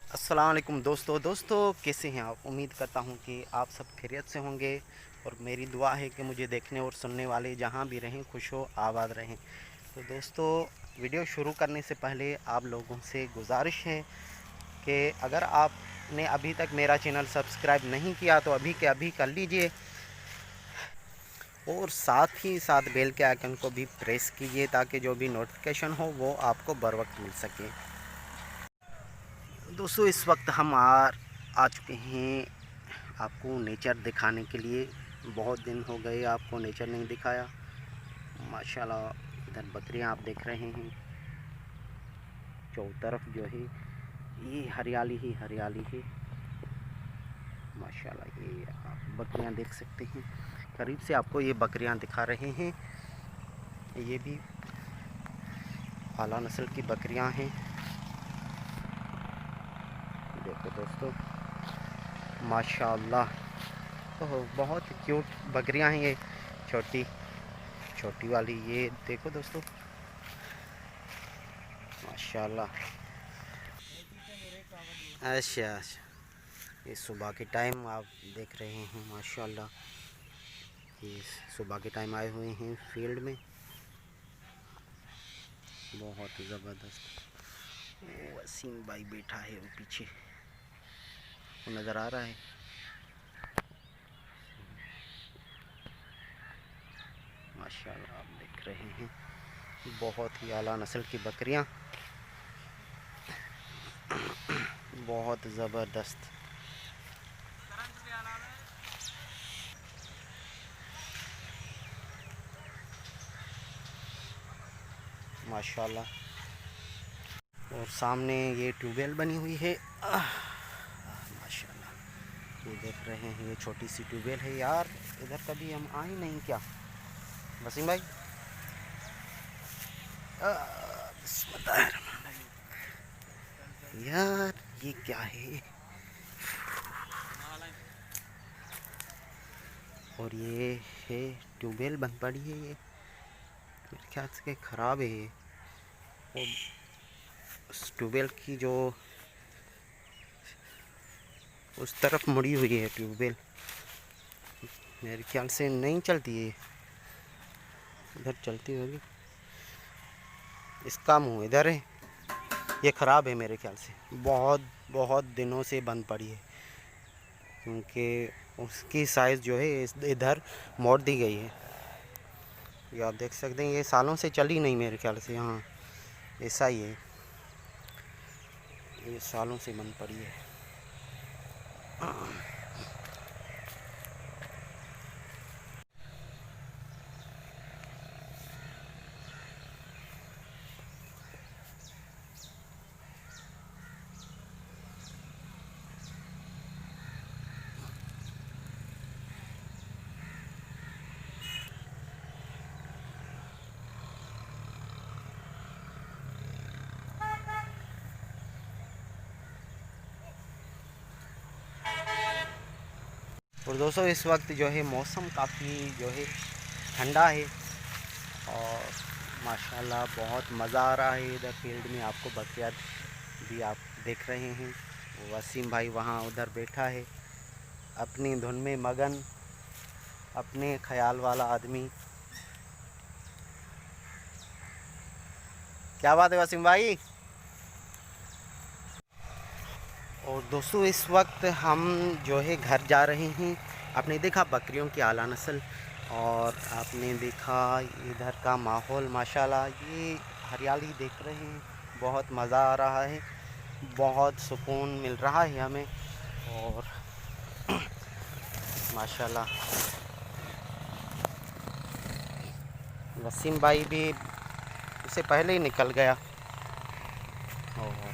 अस्सलाम वालेकुम दोस्तों कैसे हैं आप। उम्मीद करता हूं कि आप सब खैरियत से होंगे और मेरी दुआ है कि मुझे देखने और सुनने वाले जहां भी रहें खुश हो आबाद रहें। तो दोस्तों, वीडियो शुरू करने से पहले आप लोगों से गुजारिश है कि अगर आपने अभी तक मेरा चैनल सब्सक्राइब नहीं किया तो अभी के अभी कर लीजिए और साथ ही साथ बेल के आइकन को भी प्रेस कीजिए ताकि जो भी नोटिफिकेशन हो वो आपको बर वक्त मिल सके। दोस्तों, इस वक्त हम आ चुके हैं आपको नेचर दिखाने के लिए। बहुत दिन हो गए आपको नेचर नहीं दिखाया। माशाल्लाह इधर बकरियां आप देख रहे हैं, चारों तरफ जो है ये हरियाली ही हरियाली है। माशाल्लाह ये आप बकरियां देख सकते हैं, करीब से आपको ये बकरियां दिखा रहे हैं। ये भी आला नस्ल की बकरियां हैं। देखो दोस्तों, माशाल्लाह तो बहुत क्यूट बकरियां हैं ये। छोटी छोटी वाली ये देखो दोस्तों, माशाल्लाह। अच्छा ये सुबह के टाइम आप देख रहे हैं, माशाल्लाह ये सुबह के टाइम आए हुए हैं फील्ड में। बहुत ज़बरदस्त। वसीम भाई बैठा है वो पीछे, वो नज़र आ रहा है। माशाल्लाह आप देख रहे हैं, बहुत ही आला नस्ल की बकरियां, बहुत ज़बरदस्त। माशाल्लाह। और सामने ये ट्यूबवेल बनी हुई है। माशाल्लाह ये देख रहे हैं, ये छोटी सी ट्यूबवेल है यार। इधर कभी हम आए नहीं क्या वसीम भाई? यार ये क्या है? और ये है ट्यूबवेल बंद पड़ी है, ये मेरे ख्याल से ख़राब है ये। और उस ट्यूबवेल की जो उस तरफ मुड़ी हुई है ट्यूबवेल, मेरे ख्याल से नहीं चलती है। इधर चलती होगी, इसका मुंह इधर है, ये ख़राब है मेरे ख्याल से। बहुत बहुत दिनों से बंद पड़ी है क्योंकि उसकी साइज़ जो है इधर मोड़ दी गई है। ये आप देख सकते हैं, ये सालों से चली नहीं मेरे ख्याल से। हाँ ऐसा ही है, ये सालों से बंद पड़ी है। और दोस्तों, इस वक्त जो है मौसम काफ़ी जो है ठंडा है और माशाल्लाह बहुत मज़ा आ रहा है। इधर फील्ड में आपको बकरियाँ भी आप देख रहे हैं। वसीम भाई वहाँ उधर बैठा है अपनी धुन में मगन, अपने ख्याल वाला आदमी। क्या बात है वसीम भाई? और दोस्तों, इस वक्त हम जो है घर जा रहे हैं। आपने देखा बकरियों की आला नस्ल और आपने देखा इधर का माहौल। माशाल्लाह ये हरियाली देख रहे हैं, बहुत मज़ा आ रहा है, बहुत सुकून मिल रहा है हमें। और माशाल्लाह वसीम भाई भी उससे पहले ही निकल गया। और